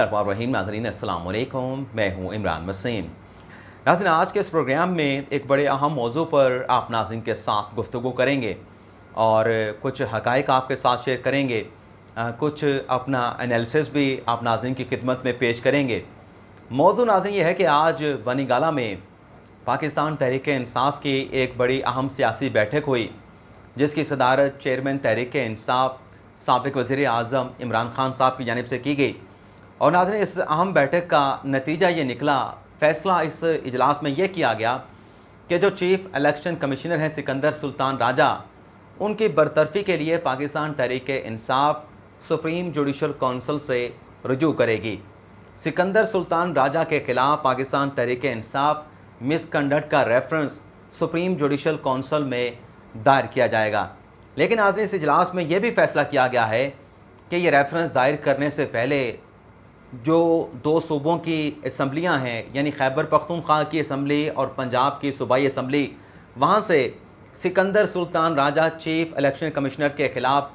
रहीम नाज़रीन अस्सलाम वालेकुम, मैं हूँ इमरान वसीम। नाज़रीन, आज के इस प्रोग्राम में एक बड़े अहम मौजू पर आप नाज़रीन के साथ गुफ्तगू करेंगे और कुछ हक़ाइक़ आपके साथ शेयर करेंगे, कुछ अपना एनालिसिस भी आप नाज़रीन की खिदमत में पेश करेंगे। मौजू नाज़रीन ये है कि आज बनीगाला में पाकिस्तान तहरीक-ए-इंसाफ़ की एक बड़ी अहम सियासी बैठक हुई, जिसकी सदारत चेयरमैन तहरीक-ए-इंसाफ़ साबिक़ वज़ीर-ए-आज़म इमरान खान साहब की जानिब से की गई। और नाज़रीन, इस अहम बैठक का नतीजा ये निकला, फ़ैसला इस इजलास में यह किया गया कि जो चीफ़ इलेक्शन कमिश्नर हैं सिकंदर सुल्तान राजा, उनकी बरतरफ़ी के लिए Pakistan Tehreek-e-Insaf supreme judicial council से रुजू करेगी। सिकंदर सुल्तान राजा के ख़िलाफ़ पाकिस्तान तहरीक-ए-इंसाफ़ मिसकंडक्ट का रेफरेंस सुप्रीम जुडिशल कौंसिल में दायर किया जाएगा। लेकिन नाज़रीन, इस इजलास में यह भी फ़ैसला किया गया है कि ये रेफरेंस दायर करने से पहले जो दो सूबों की असम्बलियाँ हैं, यानी खैबर पख्तूनख्वा की असम्बली और पंजाब की सूबाई असम्बली, वहाँ से Sikandar Sultan Raja chief election commissioner के ख़िलाफ़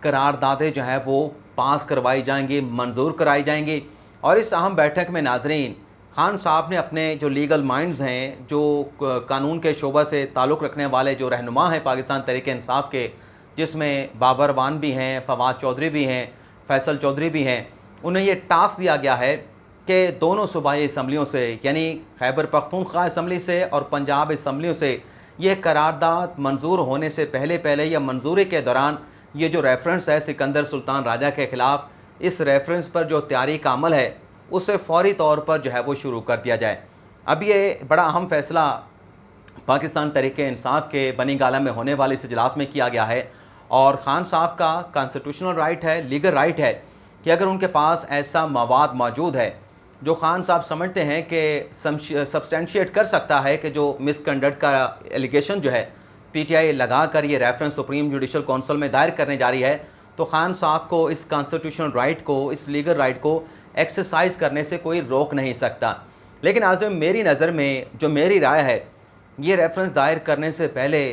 करारदादें जो है वो पास करवाई जाएंगी, मंजूर कराई जाएंगी। और इस अहम बैठक में नाज़रीन, खान साहब ने अपने जो लीगल माइंड्स हैं, जो कानून के शोबा से ताल्लुक़ रखने वाले जो रहनुमा हैं पाकिस्तान तहरीक-ए-इंसाफ़ के, जिसमें बाबर वान भी हैं, फवाद चौधरी भी हैं, फैसल चौधरी भी हैं, उन्हें ये टास्क दिया गया है कि दोनों सूबाई असम्बलियों से, यानी खैबर पख्तूनख्वा असम्बली से और पंजाब असम्बलियों से, ये करारदाद मंजूर होने से पहले या मंजूरी के दौरान ये जो रेफरेंस है सिकंदर सुल्तान राजा के ख़िलाफ़, इस रेफरेंस पर जो तैयारी का अमल है उसे फ़ौरी तौर पर जो है वो शुरू कर दिया जाए। अब ये बड़ा अहम फ़ैसला पाकिस्तान तहरीक-ए-इंसाफ़ के बनीगाला में होने वाले इस इजलास में किया गया है। और ख़ान साहब का कॉन्स्टिट्यूशनल राइट है, लीगल राइट है कि अगर उनके पास ऐसा मवाद मौजूद है जो ख़ान साहब समझते हैं कि सब्सटेंशिएट कर सकता है कि जो मिसकंडक्ट का एलिगेशन जो है पीटीआई लगा कर ये रेफरेंस सुप्रीम जुडिशल कौंसिल में दायर करने जा रही है, तो ख़ान साहब को इस कॉन्स्टिट्यूशनल राइट को, इस लीगल राइट को एक्सरसाइज करने से कोई रोक नहीं सकता। लेकिन आज मेरी नज़र में जो मेरी राय है, ये रेफरेंस दायर करने से पहले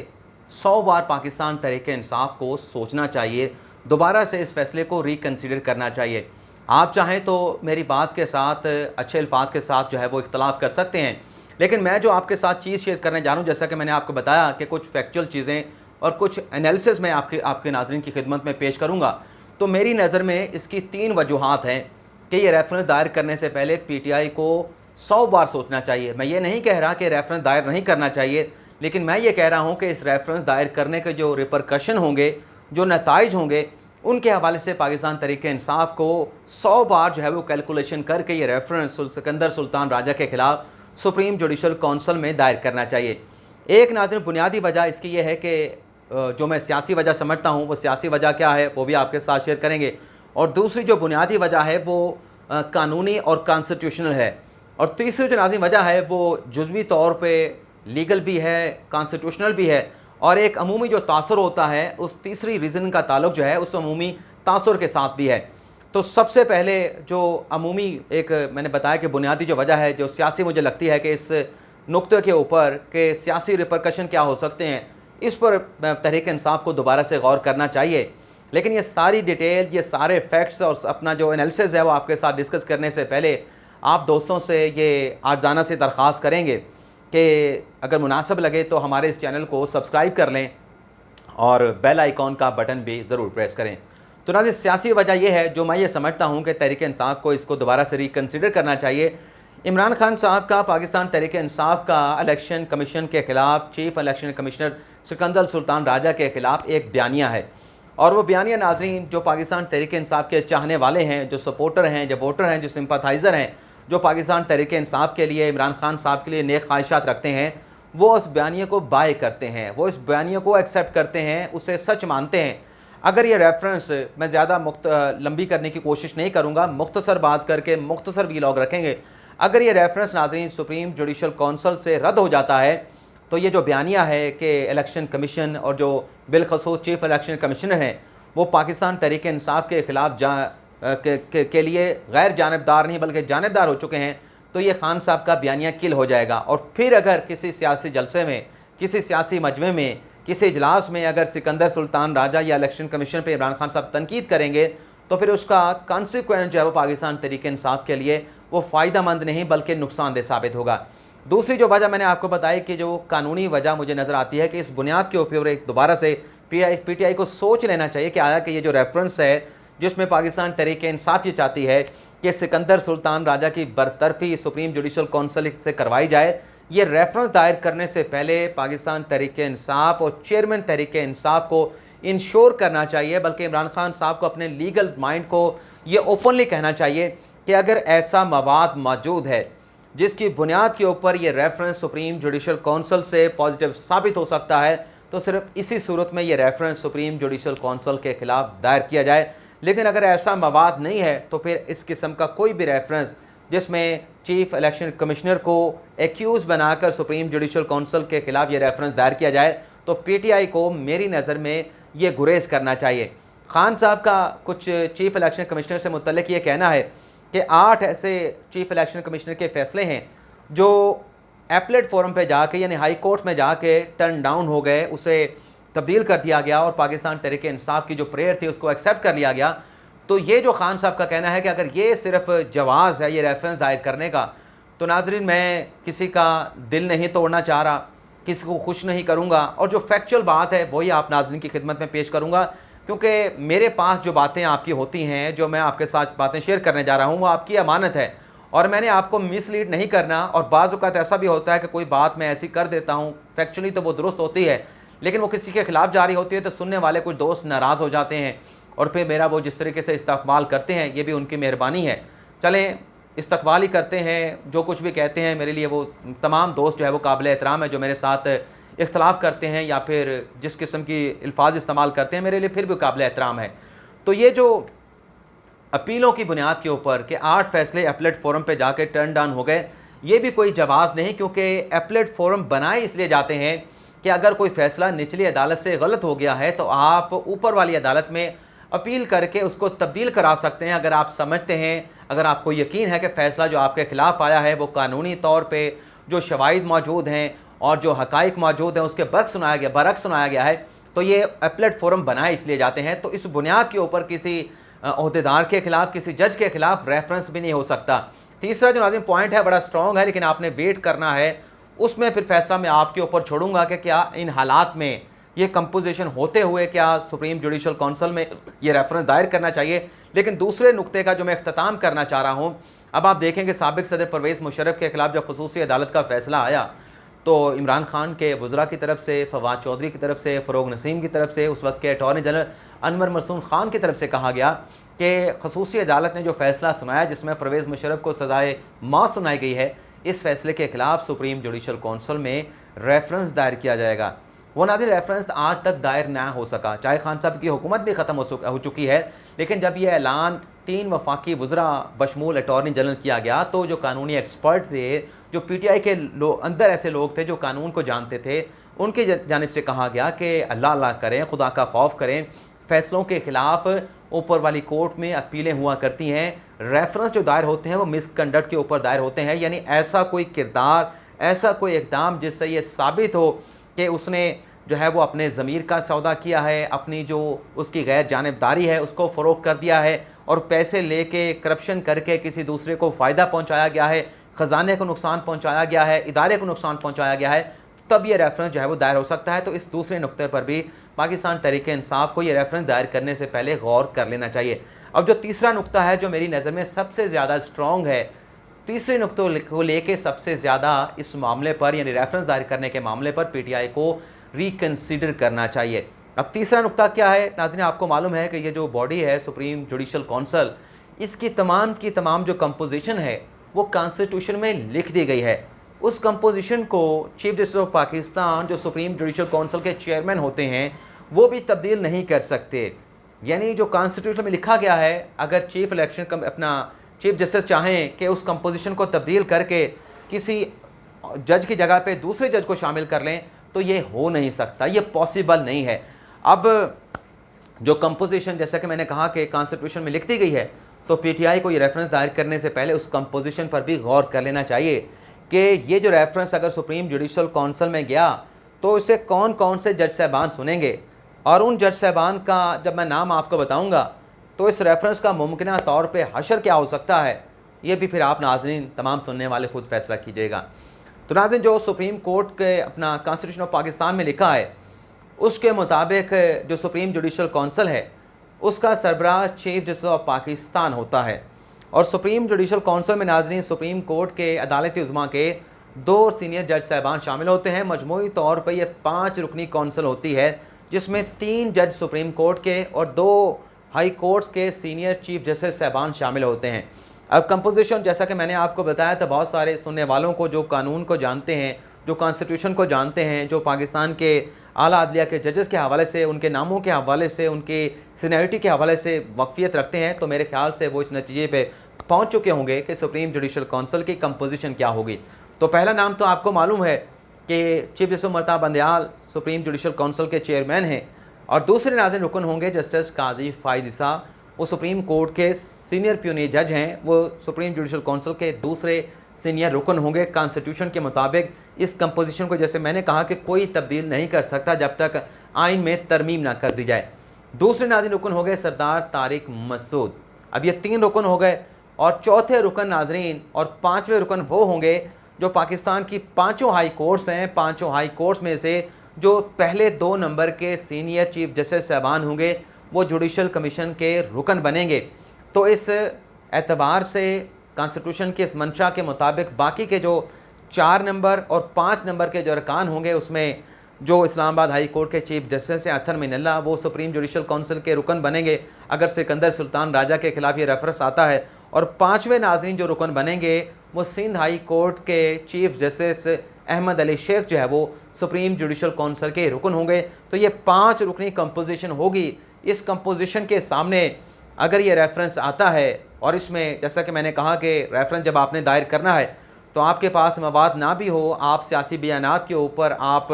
100 बार पाकिस्तान तहरीक-ए-इंसाफ़ को सोचना चाहिए, दोबारा से इस फ़ैसले को रिकन्सिडर करना चाहिए। आप चाहें तो मेरी बात के साथ अच्छे अल्फाज के साथ जो है वो इख्तलाफ कर सकते हैं, लेकिन मैं जो आपके साथ चीज़ शेयर करने जा रहा हूँ, जैसा कि मैंने आपको बताया कि कुछ फैक्चुअल चीज़ें और कुछ एनालिसिस मैं आपके नाज़रीन की खिदमत में पेश करूँगा। तो मेरी नज़र में इसकी 3 वजूहात हैं कि ये रेफरेंस दायर करने से पहले पीटीआई को 100 बार सोचना चाहिए। मैं ये नहीं कह रहा कि रेफरेंस दायर नहीं करना चाहिए, लेकिन मैं ये कह रहा हूँ कि इस रेफरेंस दायर करने के जो रिपरकशन होंगे, जो नताइज होंगे, उनके हवाले से पाकिस्तान तहरीक-ए-इंसाफ़ को 100 बार जो है वो कैलकुलेशन करके ये रेफरेंस सिकंदर सुल्तान राजा के ख़िलाफ़ सुप्रीम जुडिशल कौंसिल में दायर करना चाहिए। एक नाज़रीन, बुनियादी वजह इसकी ये है कि जो मैं सियासी वजह समझता हूँ, वो सियासी वजह क्या है वो भी आपके साथ शेयर करेंगे। और दूसरी जो बुनियादी वजह है वो कानूनी और कॉन्स्टिट्यूशनल है। और तीसरी जो नाज़रीन वजह है वो जुज़वी तौर पर लीगल भी है, कॉन्स्टिट्यूशनल भी है। और एक अमूमी जो तासुर होता है, उस तीसरी रीज़न का ताल्लुक़ जो है उस अमूमी तासुर के साथ भी है। तो सबसे पहले जो अमूमी एक मैंने बताया कि बुनियादी जो वजह है, जो सियासी मुझे लगती है कि इस नुक्ते के ऊपर के सियासी रिपरकशन क्या हो सकते हैं, इस पर तहरीक-ए-इंसाफ़ को दोबारा से गौर करना चाहिए। लेकिन ये सारी डिटेल, ये सारे फैक्ट्स और अपना जो एनालिसिस है वो आपके साथ डिस्कस करने से पहले आप दोस्तों से ये आर्ज़ाना से दरख्वास्त करेंगे कि अगर मुनासिब लगे तो हमारे इस चैनल को सब्सक्राइब कर लें और बेल आइकॉन का बटन भी ज़रूर प्रेस करें। तो नाज़रीन, सियासी वजह यह है जो मैं ये समझता हूँ कि तहरीक-ए-इंसाफ़ को इसको दोबारा से रिकन्सिडर करना चाहिए। इमरान खान साहब का पाकिस्तान तहरीक-ए-इंसाफ़ का इलेक्शन कमीशन के ख़िलाफ़ chief election commissioner Sikandar Sultan Raja के ख़िलाफ़ एक बयानिया है। और वो बयानिया नाज़रीन, जो पाकिस्तान तहरीक-ए-इंसाफ़ के चाहने वाले हैं, जो सपोर्टर हैं, जो वोटर हैं, जो सिंपथाइज़र हैं, जो पाकिस्तान तहरीक-ए-इंसाफ़ के लिए, इमरान खान साहब के लिए नेक ख्वाहिशात रखते हैं, वो उस बयानिया को बाय करते हैं, वो इस बयानिया को एक्सेप्ट करते हैं, उसे सच मानते हैं। अगर ये रेफरेंस, मैं ज़्यादा लंबी करने की कोशिश नहीं करूँगा, मुख्तसर बात करके मुख्तसर वीलॉग रखेंगे। अगर ये रेफरेंस नाज़रीन सुप्रीम जुडिशल कौंसिल से रद्द हो जाता है, तो ये जो बयानिया है कि इलेक्शन कमीशन और जो बिलखसूस चीफ़ इलेक्शन कमिश्नर हैं, वो पाकिस्तान तहरीक-ए-इंसाफ़ के ख़िलाफ़ के लिए गैर जानिबदार नहीं बल्कि जानिबदार हो चुके हैं, तो ये खान साहब का बयानिया किल हो जाएगा। और फिर अगर किसी सियासी जलसे में, किसी सियासी मजमे में, किसी इजलास में अगर सिकंदर सुल्तान राजा या इलेक्शन कमीशन पे इमरान खान साहब तनकीद करेंगे, तो फिर उसका कॉन्सिक्वेंस जो है वो पाकिस्तान तहरीक इंसाफ के लिए वो फ़ायदेमंद नहीं बल्कि नुकसानदेह साबित होगा। दूसरी जो वजह मैंने आपको बताई कि जो कानूनी वजह मुझे नज़र आती है कि इस बुनियाद के ऊपर एक दोबारा से पीटीआई को सोच लेना चाहिए कि आया कि ये जो रेफरेंस है जिसमें पाकिस्तान तहरीक इंसाफ ये चाहती है कि सिकंदर सुल्तान राजा की बरतरफी सुप्रीम जुडिशल कौंसिल से करवाई जाए, ये रेफरेंस दायर करने से पहले पाकिस्तान तहरीक इंसाफ और चेयरमैन तहरीक इंसाफ को इंश्योर करना चाहिए, बल्कि इमरान खान साहब को अपने लीगल माइंड को ये ओपनली कहना चाहिए कि अगर ऐसा मवाद मौजूद है जिसकी बुनियाद के ऊपर ये रेफरेंस सुप्रीम जुडिशल कौंसिल से पॉजिटिव साबित हो सकता है, तो सिर्फ इसी सूरत में ये रेफरेंस सुप्रीम जुडिशल कौंसिल के ख़िलाफ़ दायर किया जाए। लेकिन अगर ऐसा मवाद नहीं है तो फिर इस किस्म का कोई भी रेफरेंस जिसमें चीफ इलेक्शन कमिश्नर को एक्यूज़ बनाकर सुप्रीम जुडिशल कौंसिल के ख़िलाफ़ ये रेफरेंस दायर किया जाए, तो पीटीआई को मेरी नज़र में ये गुरेज करना चाहिए। खान साहब का कुछ चीफ इलेक्शन कमिश्नर से मुतल्लिक ये कहना है कि 8 ऐसे चीफ इलेक्शन कमिश्नर के फ़ैसले हैं जो एपलेट फोरम पे जाके यानी हाई कोर्ट में जाके टर्न डाउन हो गए, उसे तब्दील कर दिया गया और पाकिस्तान तहरीक इंसाफ की जो प्रेयर थी उसको एक्सेप्ट कर लिया गया। तो ये जो खान साहब का कहना है कि अगर ये सिर्फ जवाज़ है ये रेफरेंस दायर करने का, तो नाजरीन मैं किसी का दिल नहीं तोड़ना चाह रहा, किसी को खुश नहीं करूँगा, और जो फैक्चुअल बात है वही आप नाजरीन की खिदमत में पेश करूँगा, क्योंकि मेरे पास जो बातें आपकी होती हैं, जो मैं आपके साथ बातें शेयर करने जा रहा हूँ, वो आपकी अमानत है और मैंने आपको मिसलीड नहीं करना। और बाज़ औक़ात ऐसा भी होता है कि कोई बात मैं ऐसी कर देता हूँ, फैक्चुअली तो वो दुरुस्त होती है, लेकिन वो किसी के ख़िलाफ़ जारी होती है तो सुनने वाले कुछ दोस्त नाराज़ हो जाते हैं और फिर मेरा वो जिस तरीके से इस्तक़बाल करते हैं ये भी उनकी मेहरबानी है। चलें, इस्तक़बाल ही करते हैं, जो कुछ भी कहते हैं मेरे लिए वो तमाम दोस्त जो है वो काबिल एहतराम है, जो मेरे साथ इख्तलाफ करते हैं या फिर जिस किस्म की अल्फाज इस्तेमाल करते हैं मेरे लिए फिर भी काबिल एहतराम है। तो ये जो अपीलों की बुनियाद के ऊपर कि 8 फैसले एपलेट फोरम पे जाके टर्न डाउन हो गए, ये भी कोई जवाज़ नहीं, क्योंकि एपलेट फोरम बनाए इसलिए जाते हैं कि अगर कोई फ़ैसला निचली अदालत से गलत हो गया है तो आप ऊपर वाली अदालत में अपील करके उसको तब्दील करा सकते हैं। अगर आप समझते हैं, अगर आपको यकीन है कि फ़ैसला जो आपके ख़िलाफ़ आया है वो कानूनी तौर पे जो शवाहिद मौजूद हैं और जो हक़ाइक़ मौजूद हैं उसके बरक्स सुनाया गया है, तो ये एपलेट फोरम बनाए इसलिए जाते हैं। तो इस बुनियाद के ऊपर किसी ओहदेदार के ख़िलाफ़, किसी जज के ख़िलाफ़ रेफरेंस भी नहीं हो सकता। तीसरा जो नाज़रीन पॉइंट है बड़ा स्ट्रॉन्ग है, लेकिन आपने वेट करना है, उसमें फिर फैसला मैं आपके ऊपर छोड़ूंगा कि क्या इन हालात में ये कंपोजिशन होते हुए क्या सुप्रीम जुडिशल कौंसिल में ये रेफरेंस दायर करना चाहिए। लेकिन दूसरे नुक्ते का जो मैं अख्ताम करना चाह रहा हूँ, अब आप देखेंगे साबिक़ सदर परवेज़ मुशर्रफ के ख़िलाफ़ जब ख़ुसूसी अदालत का फ़ैसला आया तो इमरान खान के वज़रा की तरफ से, फवाद चौधरी की तरफ से, फ़रोग नसीम की तरफ से, उस वक्त के अटॉर्नी जनरल अनवर मसून खान की तरफ से कहा गया कि ख़ुसूसी अदालत ने जो फ़ैसला सुनाया जिसमें परवेज़ मुशर्रफ को सज़ाए मौत सुनाई गई है, इस फैसले के ख़िलाफ़ सुप्रीम जुडिशल कौंसिल में रेफरेंस दायर किया जाएगा। वो नाज़रीन रेफरेंस आज तक दायर ना हो सका, चाहे खान साहब की हुकूमत भी ख़त्म हो चुकी है, लेकिन जब यह ऐलान 3 वफाकी वज़रा बशमूल अटॉर्नी जनरल किया गया तो जो कानूनी एक्सपर्ट थे, जो पीटीआई के अंदर ऐसे लोग थे जो कानून को जानते थे, उनकी जानिब से कहा गया कि अल्लाह अल्लाह करें, खुदा का खौफ करें, फ़ैसलों के ख़िलाफ़ ऊपर वाली कोर्ट में अपीलें हुआ करती हैं, रेफरेंस जो दायर होते हैं वो मिसकंडक्ट के ऊपर दायर होते हैं, यानी ऐसा कोई किरदार, ऐसा कोई इक़दाम जिससे ये साबित हो कि उसने जो है वो अपने ज़मीर का सौदा किया है, अपनी जो उसकी गैर जानिबदारी है उसको फ़रोग़ कर दिया है और पैसे लेके करप्शन करके किसी दूसरे को फ़ायदा पहुँचाया गया है, ख़जाने को नुकसान पहुँचाया गया है, इदारे को नुकसान पहुँचाया गया है, तब ये रेफरेंस जो है वो दायर हो सकता है। तो इस दूसरे नुक्ते पर भी पाकिस्तान तहरीक इंसाफ को ये रेफरेंस दायर करने से पहले गौर कर लेना चाहिए। अब जो तीसरा नुक्ता है जो मेरी नज़र में सबसे ज़्यादा स्ट्रॉन्ग है, तीसरे नुक्तों को लेके सबसे ज़्यादा इस मामले पर यानी रेफरेंस दायर करने के मामले पर पीटीआई को रिकन्सिडर करना चाहिए। अब तीसरा नुक्ता क्या है नाज़रीन, आपको मालूम है कि ये जो बॉडी है सुप्रीम जुडिशल कौंसिल, इसकी तमाम जो कंपोजिशन है वो कॉन्स्टिट्यूशन में लिख दी गई है। उस कंपोजिशन को चीफ जस्टिस ऑफ पाकिस्तान जो सुप्रीम जुडिशल कौंसिल के चेयरमैन होते हैं वो भी तब्दील नहीं कर सकते। यानी जो कॉन्स्टिट्यूशन में लिखा गया है, अगर चीफ जस्टिस चाहें कि उस कंपोजिशन को तब्दील करके किसी जज की जगह पे दूसरे जज को शामिल कर लें तो ये हो नहीं सकता, ये पॉसिबल नहीं है। अब जो कंपोजिशन जैसा कि मैंने कहा कि कॉन्स्टिट्यूशन में लिख दी गई है, तो पीटीआई को ये रेफरेंस दायर करने से पहले उस कंपोजिशन पर भी गौर कर लेना चाहिए कि ये जो रेफरेंस अगर सुप्रीम जुडिशल कौंसिल में गया तो इसे कौन कौन से जज साहबान सुनेंगे, और उन जज साहबान का जब मैं नाम आपको बताऊंगा तो इस रेफरेंस का मुमकिन तौर पे हशर क्या हो सकता है, ये भी फिर आप नाज़रीन तमाम सुनने वाले खुद फैसला कीजिएगा। तो नाज़रीन, जो सुप्रीम कोर्ट के अपना कॉन्स्टिट्यूशन ऑफ पाकिस्तान में लिखा है उसके मुताबिक जो सुप्रीम जुडिशल कौंसिल है उसका सरबराह चीफ जस्टिस ऑफ पाकिस्तान होता है। और सुप्रीम जुडिशल कौंसिल में नाज़रीन सुप्रीम कोर्ट के अदालत उज़्मा के 2 सीनियर जज साहबान शामिल होते हैं। मजमूई तौर पर यह 5 रुकनी कौंसिल होती है जिसमें 3 जज सुप्रीम कोर्ट के और 2 हाई कोर्ट्स के सीनियर चीफ जस्टिस साहबान शामिल होते हैं। अब कंपोजिशन जैसा कि मैंने आपको बताया था, बहुत सारे सुनने वालों को जो कानून को जानते हैं, जो कॉन्स्टिट्यूशन को जानते हैं, जो पाकिस्तान के आला अदलिया के जजेस के हवाले से, उनके नामों के हवाले से, उनकी सीनियरिटी के हवाले से वक्फियत रखते हैं, तो मेरे ख्याल से वो इस नतीजे पे पहुंच चुके होंगे कि सुप्रीम जुडिशल कौंसिल की कंपोजिशन क्या होगी। तो पहला नाम तो आपको मालूम है कि चीफ जस्टिस ममता बंदयाल सुप्रीम जुडिशल कौंसिल के चेयरमैन हैं, और दूसरे नाज़रीन रुकन होंगे जस्टिस काजी फाइज ईसा, वो सुप्रीम कोर्ट के सीनियर प्यूनी जज हैं, वो सुप्रीम जुडिशल कौंसिल के दूसरे सीनियर रुकन होंगे। कॉन्स्टिट्यूशन के मुताबिक इस कंपोजिशन को, जैसे मैंने कहा, कि कोई तब्दील नहीं कर सकता जब तक आइन में तरमीम ना कर दी जाए। दूसरे नाज़रीन रुकन हो गए सरदार तारिक मसूद। अब ये 3 रुकन हो गए, और चौथे रुकन नाज़रीन और 5वें रुकन वो होंगे जो पाकिस्तान की 5 हाई कोर्ट्स हैं। 5 हाई कोर्ट्स में से जो पहले 2 नंबर के सीनियर चीफ जस्टिस साहबान होंगे वो जुडिशल कमीशन के रुकन बनेंगे। तो इस एतबार से कॉन्स्टिट्यूशन के इस मंशा के मुताबिक बाकी के जो 4 नंबर और 5 नंबर के जो अरकान होंगे उसमें जो इस्लामाबाद हाई कोर्ट के चीफ जस्टिस हैं अथर मिनल्ला, वो सुप्रीम जुडिशल कौंसिल के रुकन बनेंगे अगर सिकंदर सुल्तान राजा के खिलाफ ये रेफरेंस आता है। और 5वें नाज़रीन जो रुकन बनेंगे वो सिंध हाई कोर्ट के चीफ जस्टिस अहमद अली शेख जो है वो सुप्रीम जुडिशल कौंसिल के रुकन होंगे। तो ये 5 रुकनी कंपोजिशन होगी। इस कंपोजिशन के सामने अगर ये रेफरेंस आता है, और इसमें जैसा कि मैंने कहा कि रेफरेंस जब आपने दायर करना है तो आपके पास मवाद ना भी हो, आप सियासी बयानात के ऊपर आप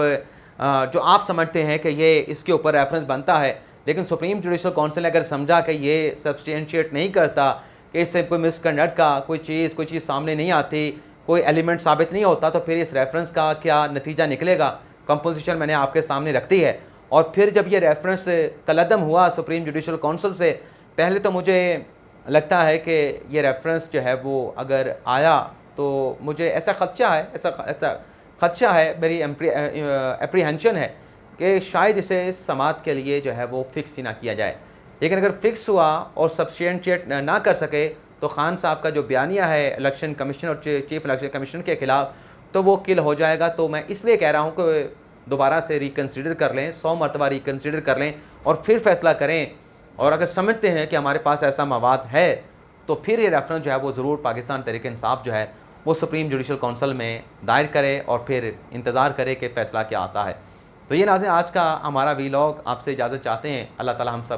जो आप समझते हैं कि ये इसके ऊपर रेफरेंस बनता है, लेकिन सुप्रीम जुडिशल कौंसिल ने अगर समझा कि ये सब्सटेंशिएट नहीं करता, कि इससे कोई मिसकंडक्ट का कोई चीज़ सामने नहीं आती, कोई एलिमेंट साबित नहीं होता, तो फिर इस रेफरेंस का क्या नतीजा निकलेगा। कंपोजिशन मैंने आपके सामने रख दी है। और फिर जब ये रेफरेंस कलअदम हुआ सुप्रीम जुडिशल कौंसिल से, पहले तो मुझे लगता है कि ये रेफरेंस जो है वो अगर आया तो मुझे ऐसा खदशा है, मेरी एप्रीहेंशन है कि शायद इसे समात के लिए जो है वो फ़िक्स ही ना किया जाए। लेकिन अगर फ़िक्स हुआ और सब्सटेंशिएट ना कर सके तो खान साहब का जो बयानिया है इलेक्शन कमीशन और चीफ इलेक्शन कमीशन के ख़िलाफ़, तो वो किल हो जाएगा। तो मैं इसलिए कह रहा हूँ कि दोबारा से रिकन्सिडर कर लें, 100 मरतबा रिकन्सिडर कर लें और फिर फ़ैसला करें। और अगर समझते हैं कि हमारे पास ऐसा मवाद है तो फिर ये रेफरेंस जो है वो ज़रूर पाकिस्तान तहरीक इंसाफ जो है वो सुप्रीम जुडिशल कौंसिल में दायर करे और फिर इंतज़ार करे कि फ़ैसला क्या आता है। तो ये नाज़रीन आज का हमारा वीलॉग, आपसे इजाज़त चाहते हैं। अल्लाह ताला हम सब